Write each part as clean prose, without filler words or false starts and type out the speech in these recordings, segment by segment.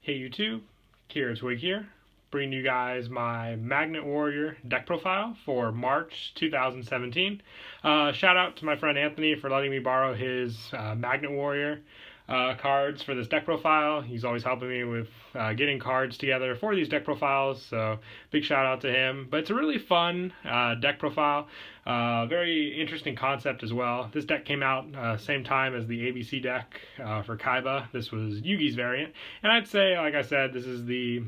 Hey YouTube, Twig here, bringing you guys my Magnet Warrior deck profile for March 2017. Shout out to my friend Anthony for letting me borrow his Magnet Warrior cards for this deck profile. He's always helping me with getting cards together for these deck profiles, so big shout out to him. But it's a really fun deck profile, very interesting concept as well. This deck came out same time as the ABC deck for Kaiba. This was Yugioh's variant, and I'd say, like I said, this is the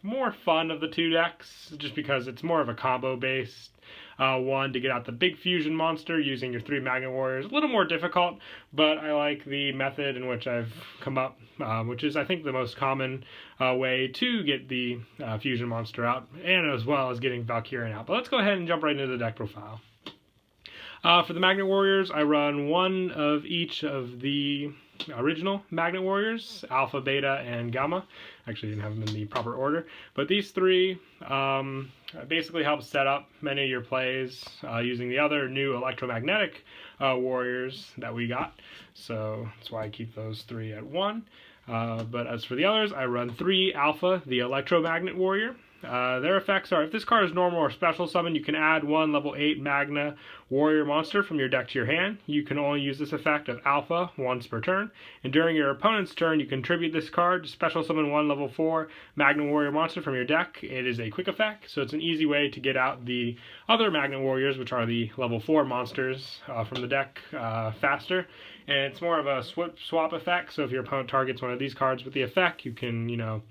more fun of the two decks, just because it's more of a combo based one to get out the big fusion monster using your 3 Magnet Warriors. A little more difficult, but I like the method in which I've come up, which is I think the most common way to get the fusion monster out, and as well as getting Valkyrian out. But let's go ahead and jump right into the deck profile. For the Magnet Warriors, I run one of each of the original Magnet Warriors, Alpha, Beta, and Gamma. Actually, didn't have them in the proper order, but these three basically help set up many of your plays using the other new electromagnetic warriors that we got. So that's why I keep those 3 at 1. But as for the others, I run 3 Alpha, the electromagnet warrior. Their effects are, if this card is normal or special summon, you can add 1 level 8 Magna Warrior monster from your deck to your hand. You can only use this effect of Alpha once per turn, and during your opponent's turn you contribute this card to special summon 1 level 4 Magna Warrior monster from your deck. It is a quick effect, so it's an easy way to get out the other Magna Warriors, which are the level 4 monsters from the deck faster. And it's more of a swap effect, so if your opponent targets one of these cards with the effect, you can,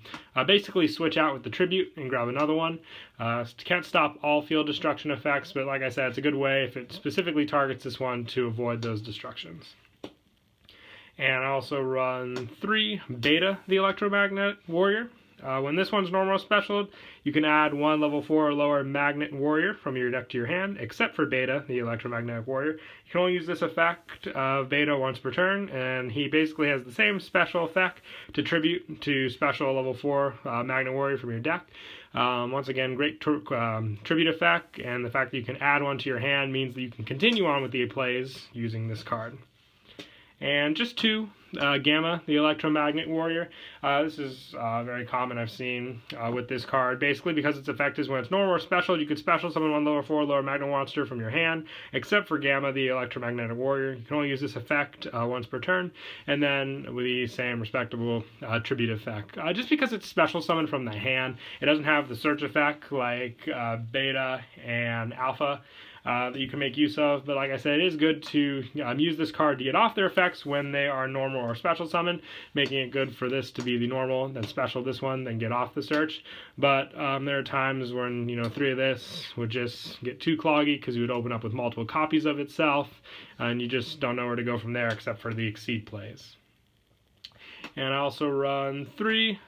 basically switch out with the tribute and grab another one. Can't stop all field destruction effects, but like I said, it's a good way if it specifically targets this one to avoid those destructions. And I also run 3 Beta, the electromagnet warrior. When this one's normal or special, you can add 1 level 4 or lower Magnet Warrior from your deck to your hand, except for Beta, the electromagnetic warrior. You can only use this effect of Beta once per turn, and he basically has the same special effect to tribute to special level 4 Magnet Warrior from your deck. Once again, great tribute effect, and the fact that you can add one to your hand means that you can continue on with the plays using this card. And just 2, Gamma, the electromagnet warrior. This is very common I've seen with this card. Basically, because its effect is when it's normal or special, you could special summon 1 lower 4 lower Magna monster from your hand, except for Gamma, the electromagnetic warrior. You can only use this effect once per turn, and then with the same respectable tribute effect. Just because it's special summoned from the hand, it doesn't have the search effect like Beta and Alpha that you can make use of, but like I said, it is good to use this card to get off their effects when they are normal or special summon, making it good for this to be the normal, then special this one, then get off the search. But there are times when 3 of this would just get too cloggy because you would open up with multiple copies of itself, and you just don't know where to go from there except for the exceed plays. And I also run 3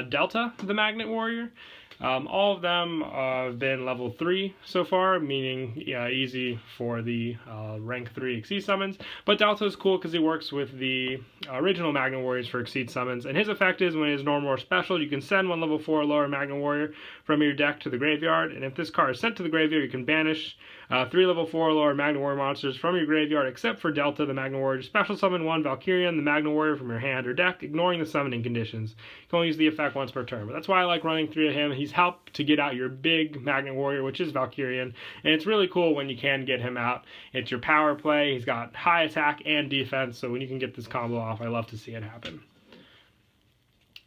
Delta, the Magnet Warrior. All of them have been level 3 so far, meaning easy for the rank 3 Exceed summons. But Delta is cool because he works with the original Magna Warriors for Exceed summons, and his effect is when it is normal or special, you can send 1 level 4 lower Magna Warrior from your deck to the graveyard, and if this card is sent to the graveyard, you can banish 3 level 4 lower Magna Warrior monsters from your graveyard, except for Delta, the Magna Warrior. Special summon 1 Valkyrian, the Magna Warrior, from your hand or deck, ignoring the summoning conditions. You can only use the effect once per turn, but that's why I like running 3 of him. He's helped to get out your big Magnet Warrior, which is Valkyrian, and it's really cool when you can get him out. It's your power play. He's got high attack and defense, so when you can get this combo off, I love to see it happen.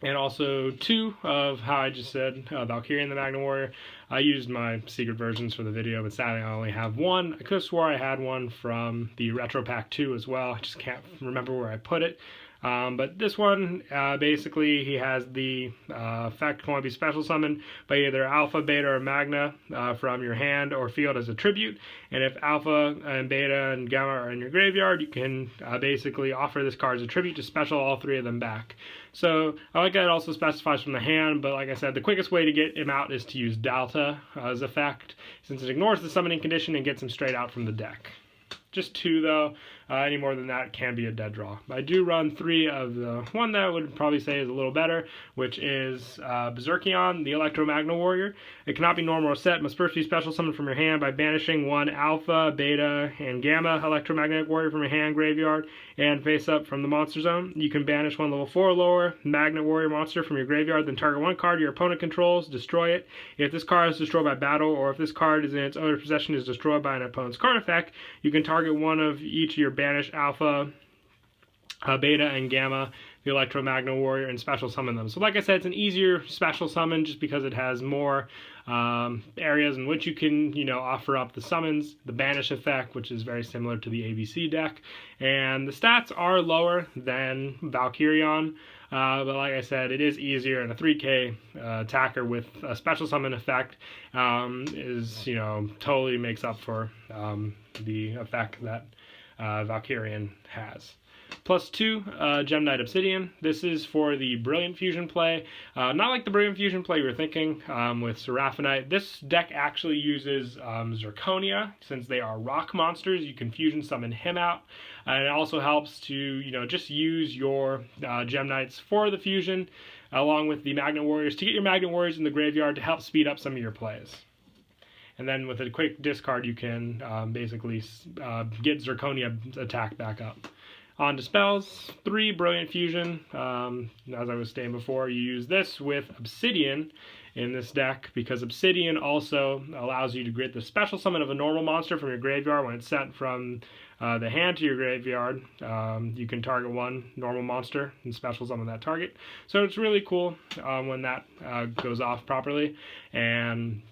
And also 2 of how I just said, Valkyrian, the Magna Warrior. I used my secret versions for the video, but sadly I only have 1. I could have swore I had one from the Retro Pack 2 as well. I just can't remember where I put it. But this one, basically, he has the effect can only be special summoned by either Alpha, Beta, or Magna from your hand or field as a tribute. And if Alpha and Beta and Gamma are in your graveyard, you can basically offer this card as a tribute to special all 3 of them back. So I like that it also specifies from the hand, but like I said, the quickest way to get him out is to use Delta as effect, since it ignores the summoning condition and gets him straight out from the deck. Just 2 though. Any more than that can be a dead draw. I do run 3 of the one that I would probably say is a little better, which is Berserkion, the Electromagna Warrior. It cannot be normal or set. Must first be special summoned from your hand by banishing 1 Alpha, Beta, and Gamma Electromagnetic Warrior from your hand graveyard and face up from the monster zone. You can banish 1 level 4 or lower Magnet Warrior monster from your graveyard, then target 1 card your opponent controls, destroy it. If this card is destroyed by battle, or if this card is in its owner's possession is destroyed by an opponent's card effect, you can target 1 of each of your banished Alpha, Beta, and Gamma, the Electromagna Warrior, and special summon them. So like I said, it's an easier special summon just because it has more areas in which you can, offer up the summons, the banish effect, which is very similar to the ABC deck, and the stats are lower than Valkyrion, but like I said, it is easier, and a 3k attacker with a special summon effect is, totally makes up for the effect that Valkyrion has. +2, Gem Knight Obsidian. This is for the Brilliant Fusion play. Not like the Brilliant Fusion play you were thinking with Seraphonite. This deck actually uses Zirconia. Since they are rock monsters, you can fusion summon him out. And it also helps to, just use your Gem Knights for the fusion, along with the Magnet Warriors, to get your Magnet Warriors in the graveyard to help speed up some of your plays. And then with a quick discard, you can basically get Zirconia attack back up. On to spells, 3 Brilliant Fusion. As I was saying before, you use this with Obsidian in this deck because Obsidian also allows you to get the special summon of a normal monster from your graveyard when it's sent from the hand to your graveyard. You can target 1 normal monster and special summon that target. So it's really cool when that goes off properly. And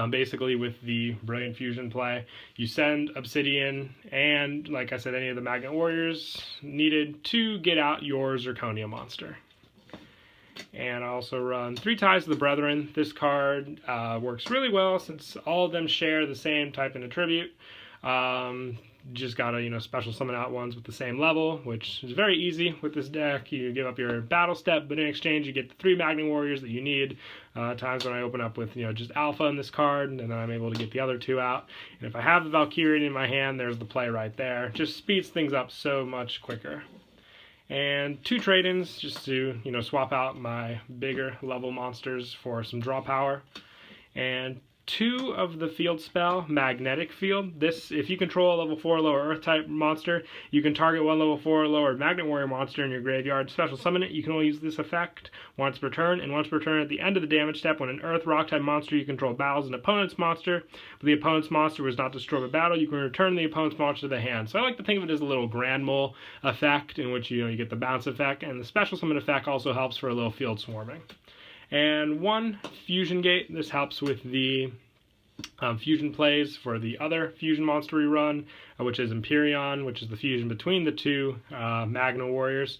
basically with the Brilliant Fusion play, you send Obsidian and, like I said, any of the Magnet Warriors needed to get out your Zirconia monster. And I also run 3 Ties of the Brethren. This card works really well since all of them share the same type and attribute. Just gotta, special summon out ones with the same level, which is very easy with this deck. You give up your battle step, but in exchange you get the 3 Magnet Warriors that you need. Times when I open up with, just Alpha in this card, and then I'm able to get the other 2 out. And if I have the Valkyrian in my hand, there's the play right there. Just speeds things up so much quicker. And 2 trade-ins just to, swap out my bigger level monsters for some draw power. And 2 of the field spell, Magnetic Field. This, if you control a level 4 or lower Earth type monster, you can target 1 level 4 or lower Magnet Warrior monster in your graveyard, special summon it. You can only use this effect once per turn, and once per turn at the end of the damage step, when an Earth Rock type monster you control battles an opponent's monster, but the opponent's monster was not destroyed by battle, you can return the opponent's monster to the hand. So I like to think of it as a little Grand Mole effect, in which you get the bounce effect, and the special summon effect also helps for a little field swarming. And 1 Fusion Gate. This helps with the fusion plays for the other fusion monster we run, which is Empyreon, which is the fusion between the 2 Magna Warriors.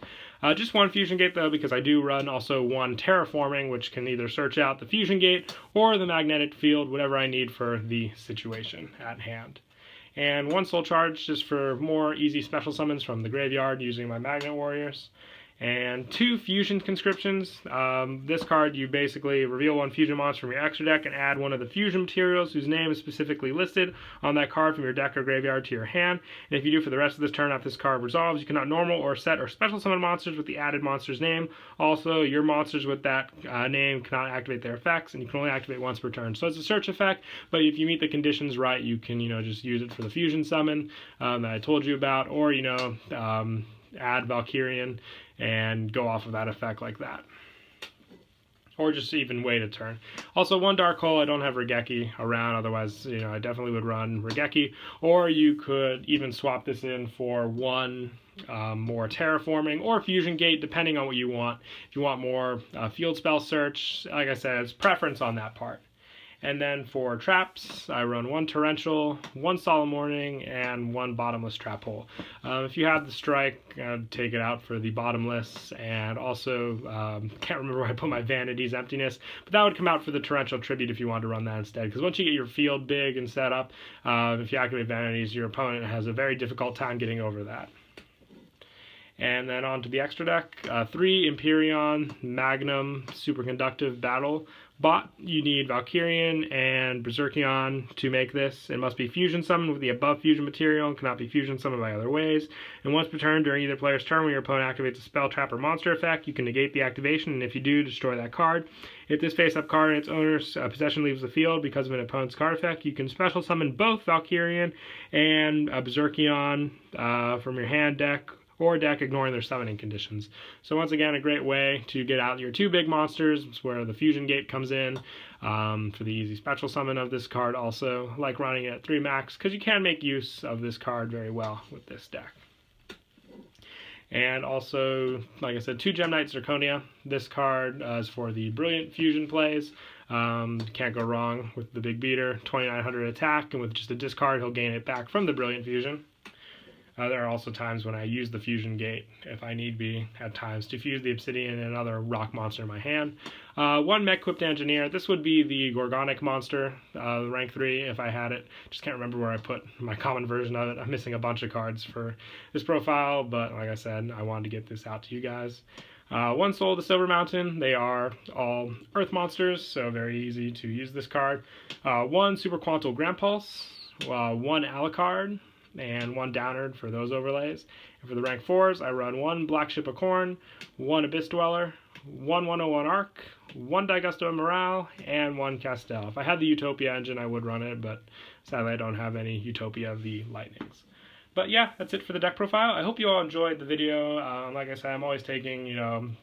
Just 1 Fusion Gate though, because I do run also 1 Terraforming, which can either search out the Fusion Gate or the Magnetic Field, whatever I need for the situation at hand. And 1 Soul Charge just for more easy special summons from the graveyard using my Magnet Warriors. And 2 Fusion Conscriptions. This card, you basically reveal 1 fusion monster from your extra deck and add 1 of the fusion materials whose name is specifically listed on that card from your deck or graveyard to your hand. And if you do for the rest of this turn after this card resolves, you cannot normal or set or special summon monsters with the added monster's name. Also, your monsters with that name cannot activate their effects, and you can only activate once per turn. So it's a search effect, but if you meet the conditions right, you can, just use it for the fusion summon that I told you about, or, add Valkyrian and go off of that effect like that. Or just even wait a turn. Also, 1 Dark Hole. I don't have Regeki around, otherwise, I definitely would run Regeki. Or you could even swap this in for 1 more Terraforming or Fusion Gate, depending on what you want. If you want more field spell search, like I said, it's preference on that part. And then for traps, I run 1 Torrential, 1 Solemn Warning, and 1 Bottomless Trap Hole. If you have the strike, take it out for the Bottomless, and also, can't remember where I put my Vanity's Emptiness, but that would come out for the Torrential Tribute if you wanted to run that instead, because once you get your field big and set up, if you activate Vanities, your opponent has a very difficult time getting over that. And then on to the extra deck, 3 Empyrean Magnum Superconductive Battle Bot. You need Valkyrian and Berserkion to make this. It must be fusion summoned with the above fusion material and cannot be fusion summoned by other ways. And once per turn, during either player's turn when your opponent activates a spell, trap, or monster effect, you can negate the activation, and if you do, destroy that card. If this face-up card in its owner's possession leaves the field because of an opponent's card effect, you can special summon both Valkyrian and Berserkion from your hand, deck, or deck, ignoring their summoning conditions. So once again, a great way to get out your 2 big monsters. It's where the fusion gate comes in for the easy special summon of this card. Also, like running it at 3 max, because you can make use of this card very well with this deck. And also, like I said, 2 Gem Knight Zirconia. This card is for the brilliant fusion plays. Can't go wrong with the big beater. 2900 attack, and with just a discard, he'll gain it back from the brilliant fusion. There are also times when I use the fusion gate, if I need be, at times, to fuse the obsidian and another rock monster in my hand. 1 Mech-equipped engineer. This would be the Gorgonic monster, rank 3, if I had it. Just can't remember where I put my common version of it. I'm missing a bunch of cards for this profile, but like I said, I wanted to get this out to you guys. 1 Soul of the Silver Mountain. They are all earth monsters, so very easy to use this card. 1 Super Quantal Grand Pulse. 1 Alucard. And 1 Downard for those overlays. And for the rank 4s, I run 1 Black Ship of Corn, 1 Abyss Dweller, 1 101 Arc, 1 Daigusto Morale, and 1 Castel. If I had the Utopia engine, I would run it, but sadly I don't have any Utopia of the Lightnings. But yeah, that's it for the deck profile. I hope you all enjoyed the video. Like I said, I'm always taking,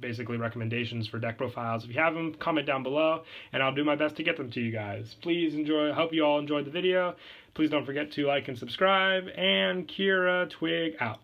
basically recommendations for deck profiles. If you have them, comment down below, and I'll do my best to get them to you guys. Please enjoy. I hope you all enjoyed the video. Please don't forget to like and subscribe, and Kira Twig out.